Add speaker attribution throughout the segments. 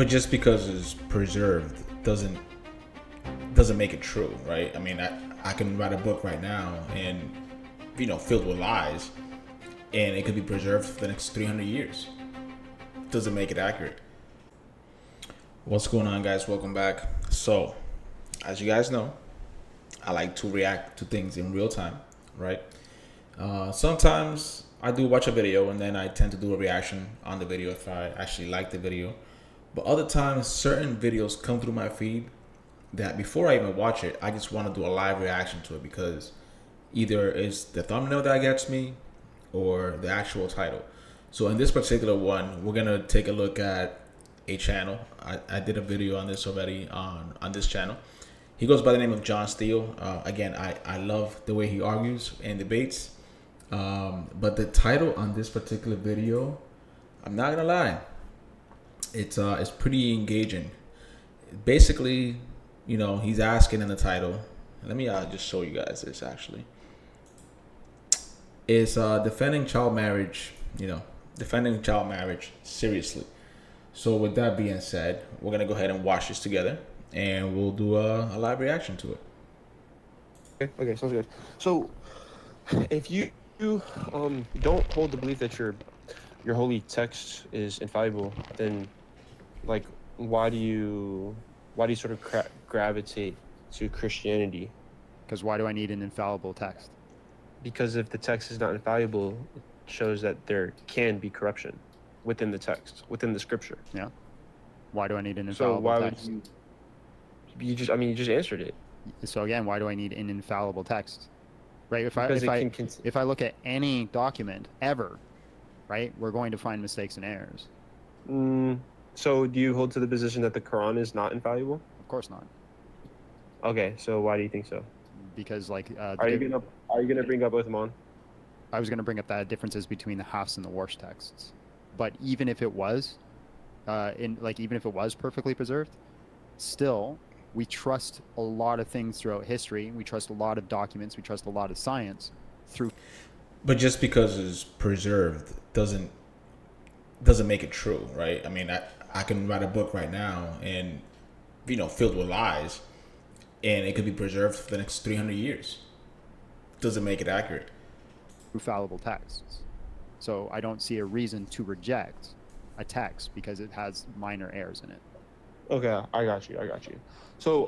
Speaker 1: But just because it's preserved doesn't make it true, right? I mean, I can write a book right now and filled with lies, and it could be preserved for the next 300 years. Doesn't make it accurate. What's going on, guys? Welcome back. So, as you guys know, I like to react to things in real time, right? Sometimes I do watch a video and then I tend to do a reaction on the video if I actually like the video. But other times, certain videos come through my feed that before I even watch it, I just want to do a live reaction to it because either it's the thumbnail that gets me or the actual title. So in this particular one, we're gonna take a look at a channel. I did a video on this already on this channel. He goes by the name of John Steele. Again, I love the way he argues and debates. But the title on this particular video, I'm not gonna lie, it's pretty engaging. Basically, he's asking in the title. Let me just show you guys this actually. It's defending child marriage, defending child marriage seriously. So with that being said, we're gonna go ahead and watch this together, and we'll do a live reaction to it.
Speaker 2: Okay, sounds good. So, if you don't hold the belief that your holy text is infallible, then like why do you sort of gravitate to Christianity?
Speaker 3: Because why do I need an infallible text?
Speaker 2: Because if the text is not infallible, it shows that there can be corruption within the text, within the scripture.
Speaker 3: Yeah. Why do I need an
Speaker 2: So
Speaker 3: infallible
Speaker 2: why
Speaker 3: text?
Speaker 2: would you just answered it.
Speaker 3: So again, why do I need an infallible text? Right?
Speaker 2: Because
Speaker 3: If I look at any document ever, right, we're going to find mistakes and errors.
Speaker 2: So do you hold to the position that the Quran is not infallible?
Speaker 3: Of course not.
Speaker 2: Okay, so why do you think so?
Speaker 3: Because
Speaker 2: Are you gonna bring up Uthman?
Speaker 3: I was going to bring up the differences between the Hafs and the Warsh texts. But even if it was, even if it was perfectly preserved, still, we trust a lot of things throughout history. We trust a lot of documents. We trust a lot of science through.
Speaker 1: But just because it's preserved doesn't make it true, right? I mean, I can write a book right now and filled with lies, and it could be preserved for the next 300 years. Doesn't make it accurate.
Speaker 3: Fallible texts. So I don't see a reason to reject a text because it has minor errors in it.
Speaker 2: Okay, I got you. So,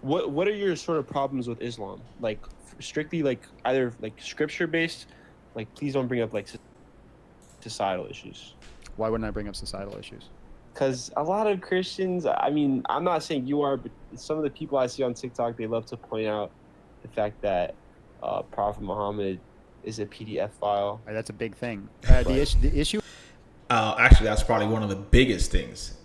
Speaker 2: what are your sort of problems with Islam? Like, strictly, like, either, like, scripture-based, like, please don't bring up, like, societal issues.
Speaker 3: Why wouldn't I bring up societal issues?
Speaker 2: Because a lot of Christians, I mean, I'm not saying you are, but some of the people I see on TikTok, they love to point out the fact that Prophet Muhammad is a PDF file.
Speaker 3: That's a big thing. The issue.
Speaker 1: Actually, that's probably one of the biggest things.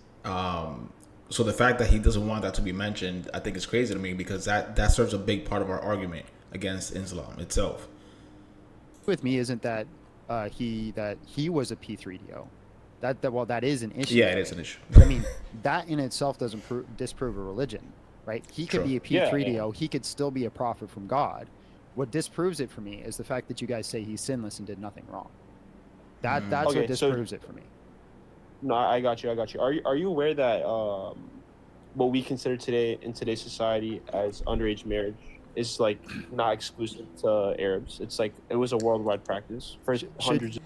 Speaker 1: So the fact that he doesn't want that to be mentioned, I think is crazy to me because that serves a big part of our argument against Islam itself.
Speaker 3: With me isn't that he was a P3DO. That is an issue.
Speaker 1: Yeah, it is an issue.
Speaker 3: But I mean, that in itself doesn't disprove a religion, right? He could be a P3DO. Yeah. He could still be a prophet from God. What disproves it for me is the fact that you guys say he's sinless and did nothing wrong. That's what disproves it for me.
Speaker 2: No, I got you. Are you aware that what we consider today in today's society as underage marriage is like not exclusive to Arabs? It's like it was a worldwide practice for hundreds.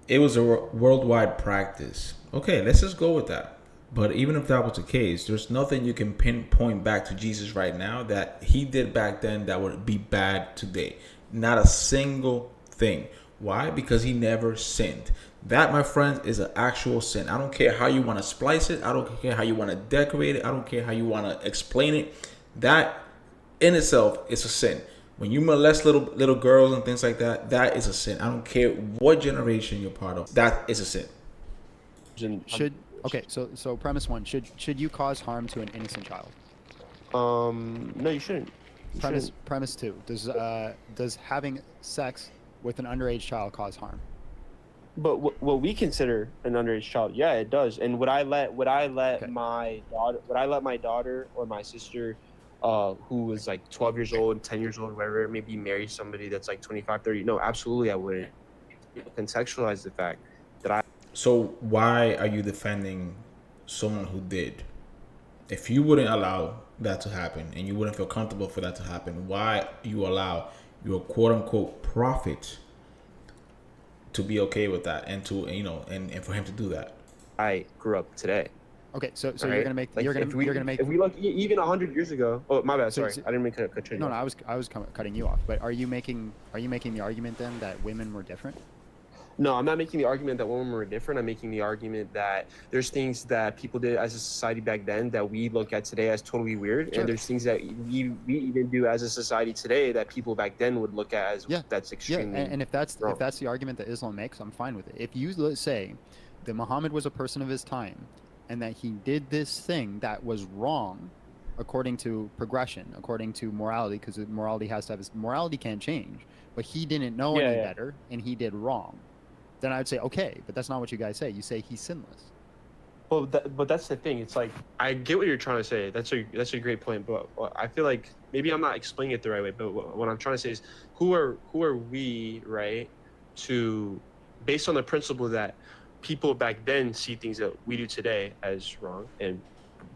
Speaker 1: It was a worldwide practice. Okay, let's just go with that. But even if that was the case, there's nothing you can pinpoint back to Jesus right now that he did back then that would be bad today. Not a single thing. Why? Because he never sinned. That, my friends, is an actual sin. I don't care how you want to splice it. I don't care how you want to decorate it. I don't care how you want to explain it. That in itself is a sin. When you molest little girls and things like that, that is a sin. I don't care what generation you're part of. That is a sin.
Speaker 3: So premise one, should you cause harm to an innocent child?
Speaker 2: No, you shouldn't.
Speaker 3: Premise two, does having sex with an underage child cause harm?
Speaker 2: But what we consider an underage child, yeah, it does. And would I let my daughter or my sister, who was like 12 years old, 10 years old, whatever, maybe marry somebody that's like 25, 30? No, absolutely, I wouldn't. Contextualize the fact that
Speaker 1: So why are you defending someone who did, if you wouldn't allow that to happen and you wouldn't feel comfortable for that to happen, why you allow your quote unquote prophet to be okay with that and to and for him to do that?
Speaker 2: I grew up today.
Speaker 3: Okay, so
Speaker 2: Right?
Speaker 3: you're gonna make
Speaker 2: Like
Speaker 3: you're
Speaker 2: if we
Speaker 3: gonna make
Speaker 2: if we look even 100 years ago. Oh, my bad.
Speaker 3: so,
Speaker 2: Sorry,
Speaker 3: so
Speaker 2: I didn't mean to cut you
Speaker 3: no,
Speaker 2: off.
Speaker 3: I was cutting you off. But are you making the argument then that women were different?
Speaker 2: No, I'm not making the argument that women were different. I'm making the argument that there's things that people did as a society back then that we look at today as totally weird,
Speaker 3: Sure.
Speaker 2: and there's things that we even do as a society today that people back then would look at as
Speaker 3: Yeah,
Speaker 2: that's extremely
Speaker 3: and if that's
Speaker 2: wrong.
Speaker 3: the argument that Islam makes, I'm fine with it. If you let's say that Muhammad was a person of his time and that he did this thing that was wrong according to progression, according to morality, because morality has to have morality can't change, but he didn't know any better and he did wrong, then I'd say okay, but that's not what you guys say. You say he's sinless.
Speaker 2: Well, but that's the thing. It's like I get what you're trying to say. That's a great point. But I feel like maybe I'm not explaining it the right way. But what I'm trying to say is, who are we, right, to, based on the principle that people back then see things that we do today as wrong, and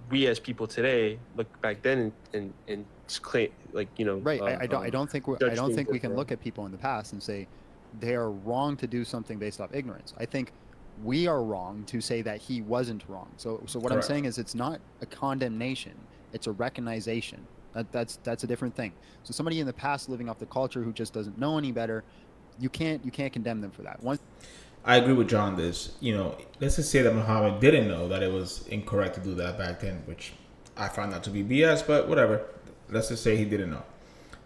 Speaker 2: we as people today look back then and claim like
Speaker 3: Right. I don't think we can
Speaker 2: wrong.
Speaker 3: look at people in the past and say they are wrong to do something based off ignorance. I think we are wrong to say that he wasn't wrong. So what I'm
Speaker 1: Correct.
Speaker 3: saying is it's not a condemnation, it's a recognition. That's a different thing. So somebody in the past living off the culture who just doesn't know any better, you can't condemn them for that. Once
Speaker 1: I agree with John. Let's just say that Muhammad didn't know that it was incorrect to do that back then, which I find that to be BS, but whatever. Let's just say he didn't know.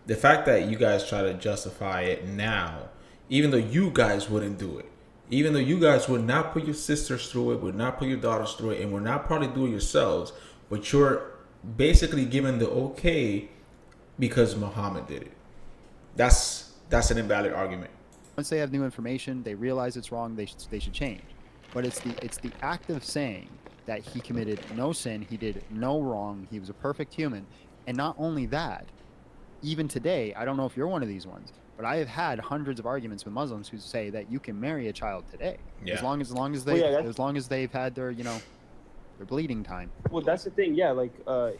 Speaker 1: The fact that you guys try to justify it now, even though you guys wouldn't do it, even though you guys would not put your sisters through it, would not put your daughters through it, and would not probably do it yourselves, but you're basically given the okay because Muhammad did it. That's an invalid argument.
Speaker 3: they have new information, they realize it's wrong, they should change. But it's the act of saying that he committed no sin, he did no wrong, he was a perfect human, and not only that, even today, I don't know if you're one of these ones, but I have had hundreds of arguments with Muslims who say that you can marry a child today,
Speaker 1: Yeah.
Speaker 3: as long as they've had their their bleeding time.
Speaker 2: Well, that's the thing. Yeah, like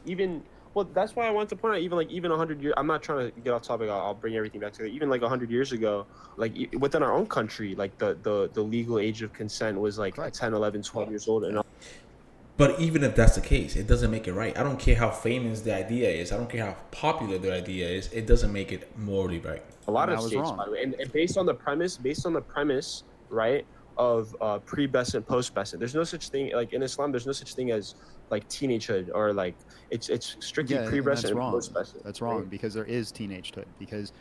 Speaker 2: even well, that's why I want to point out even 100 years. I'm not trying to get off topic. I'll bring everything back to it. Even like 100 years ago, like within our own country, like the legal age of consent was like
Speaker 3: Correct.
Speaker 2: 10, 11, 12 years old, and
Speaker 1: But even if that's the case, it doesn't make it right. I don't care how famous the idea is. I don't care how popular the idea is. It doesn't make it morally right.
Speaker 2: a lot
Speaker 3: And
Speaker 2: of
Speaker 3: that was
Speaker 2: states,
Speaker 3: wrong.
Speaker 2: by the way, and based on the premise, right, of pre-Besant, post-Besant. There's no such thing, like in Islam, there's no such thing as like teenagehood or like it's strictly
Speaker 3: Yeah, and
Speaker 2: pre-Besant
Speaker 3: that's
Speaker 2: and
Speaker 3: wrong.
Speaker 2: post-Besant.
Speaker 3: That's wrong
Speaker 2: right?
Speaker 3: because there is teenagehood. Because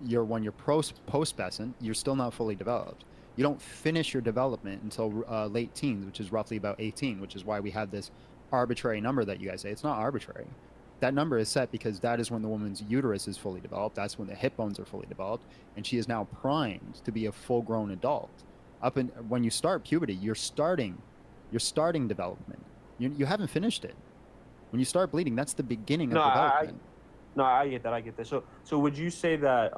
Speaker 3: when you're post-besant, you're still not fully developed. You don't finish your development until late teens, which is roughly about 18, which is why we have this arbitrary number that you guys say. It's not arbitrary. That number is set because that is when the woman's uterus is fully developed. That's when the hip bones are fully developed, and she is now primed to be a full-grown adult. When you start puberty, you're starting development. You haven't finished it. When you start bleeding, that's the beginning of development.
Speaker 2: No, I get that. So would you say that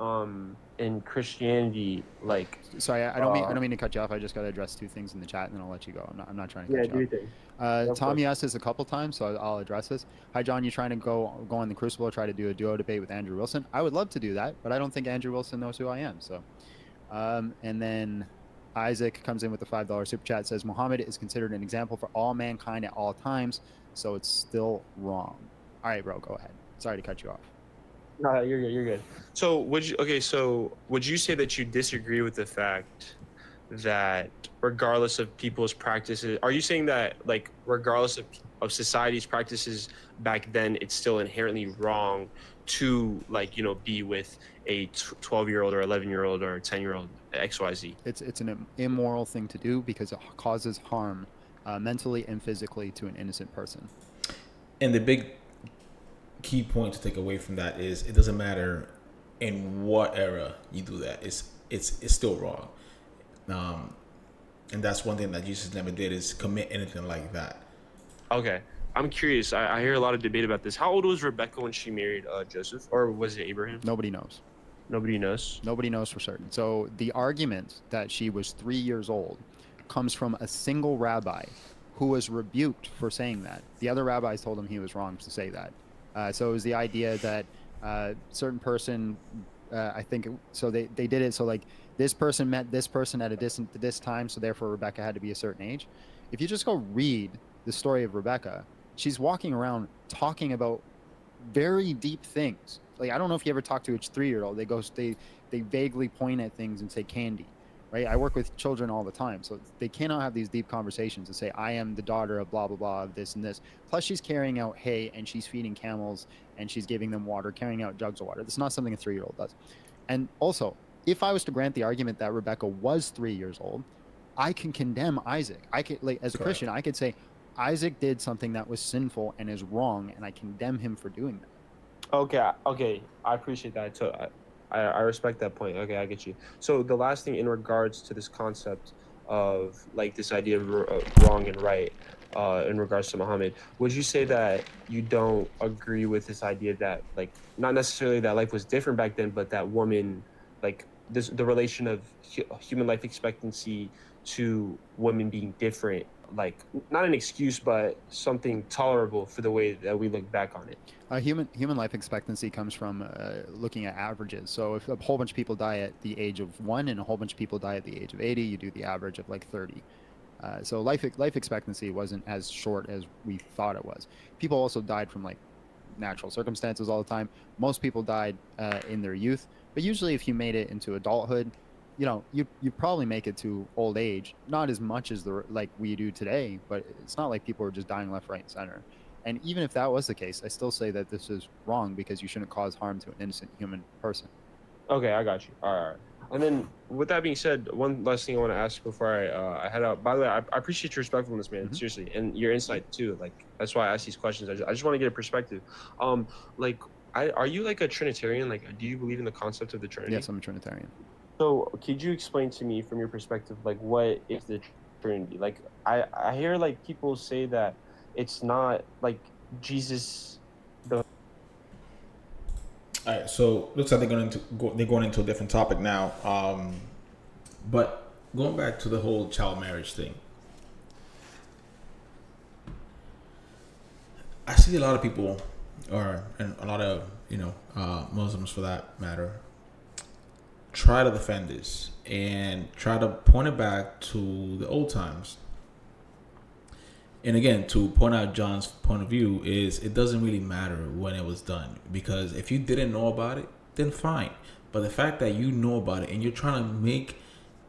Speaker 2: in Christianity, like
Speaker 3: Sorry, I don't mean to cut you off. I just got to address two things in the chat, and then I'll let you go. I'm not trying to cut
Speaker 2: do
Speaker 3: you
Speaker 2: you
Speaker 3: off.
Speaker 2: think?
Speaker 3: Tom, you asked this a couple times, so I'll address this. Hi, John. You trying to go on the Crucible, try to do a duo debate with Andrew Wilson? I would love to do that, but I don't think Andrew Wilson knows who I am. So, and then Isaac comes in with the $5 super chat. Says Muhammad is considered an example for all mankind at all times, so it's still wrong. All right, bro, go ahead. Sorry to cut you off.
Speaker 2: No, you're good. You're good. So would you say that you disagree with the fact that regardless of people's practices, are you saying that like regardless of society's practices back then, it's still inherently wrong to be with a 12-year-old or 11-year-old or 10-year-old XYZ?
Speaker 3: It's an immoral thing to do because it causes harm mentally and physically to an innocent person.
Speaker 1: And the big key point to take away from that is it doesn't matter in what era you do that. It's still wrong. And that's one thing that Jesus never did is commit anything like that.
Speaker 2: Okay. I'm curious. I hear a lot of debate about this. How old was Rebecca when she married Joseph? Or was it Abraham?
Speaker 3: Nobody knows.
Speaker 2: Nobody knows.
Speaker 3: Nobody knows for certain. So the argument that she was 3 years old comes from a single rabbi who was rebuked for saying that. The other rabbis told him he was wrong to say that. So it was the idea that certain person, I think, so they did it so like this person met this person at this time, so therefore Rebecca had to be a certain age. If you just go read the story of Rebecca, she's walking around talking about very deep things. Like, I don't know if you ever talk to a 3-year-old. They vaguely point at things and say candy, right? I work with children all the time, so they cannot have these deep conversations and say, I am the daughter of blah, blah, blah, of this and this. Plus, she's carrying out hay and she's feeding camels and she's giving them water, carrying out jugs of water. That's not something a 3-year-old does. And also, if I was to grant the argument that Rebecca was 3 years old, I can condemn Isaac. I could, like, as a Christian, I could say Isaac did something that was sinful and is wrong, and I condemn him for doing that.
Speaker 2: Okay, I appreciate that. So I respect that point. Okay, I get you. So the last thing in regards to this concept of like this idea of wrong and right, in regards to Muhammad, would you say that you don't agree with this idea that like not necessarily that life was different back then, but that woman, like the relation of human life expectancy to women being different, like not an excuse but something tolerable for the way that we look back on it?
Speaker 3: Human life expectancy comes from looking at averages. So if a whole bunch of people die at the age of 1 and a whole bunch of people die at the age of 80, you do the average of like 30. So life expectancy wasn't as short as we thought it was. People also died from like natural circumstances all the time. Most people died in their youth, but usually if you made it into adulthood, you know, you probably make it to old age, not as much as like we do today, but it's not like people are just dying left, right, and center. And even if that was the case, I still say that this is wrong because you shouldn't cause harm to an innocent human person.
Speaker 2: Okay, I got you. All right. And then with that being said, one last thing I want to ask before I head out. By the way, I appreciate your respectfulness, man.
Speaker 3: Mhm.
Speaker 2: Seriously, and your insight too. Like that's why I ask these questions. I just want to get a perspective. Like, are you like a Trinitarian? Like, do you believe in the concept of the Trinity?
Speaker 3: Yes, I'm a Trinitarian.
Speaker 2: So, could you explain to me from your perspective, like, what is the Trinity? Like, I hear like people say that it's not like Jesus.
Speaker 1: All right, so looks like they're going into a different topic now. But going back to the whole child marriage thing, I see a lot of people, and a lot of Muslims for that matter, try to defend this and try to point it back to the old times. And again, to point out John's point of view is it doesn't really matter when it was done, because if you didn't know about it, then fine. But the fact that you know about it and you're trying to make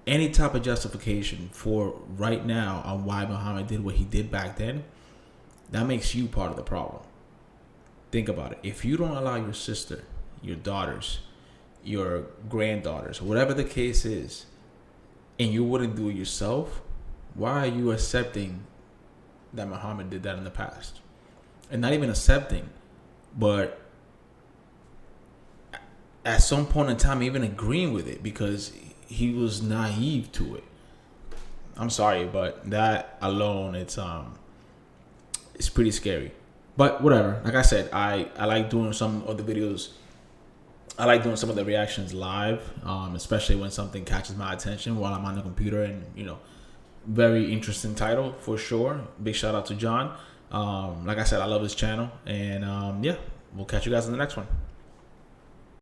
Speaker 1: any type of justification for right now on why Muhammad did what he did back then, that makes you part of the problem. Think about it. If you don't allow your sister, your daughters, your granddaughters, whatever the case is, and you wouldn't do it yourself, why are you accepting that Muhammad did that in the past? And not even accepting, but at some point in time even agreeing with it, because he was naive to it. I'm sorry, but that alone, it's pretty scary. But whatever. Like I said, I like doing some of the videos. I like doing some of the reactions live, especially when something catches my attention while I'm on the computer, and very interesting title for sure. Big shout out to John. Like I said, I love his channel, and yeah, we'll catch you guys in the next one.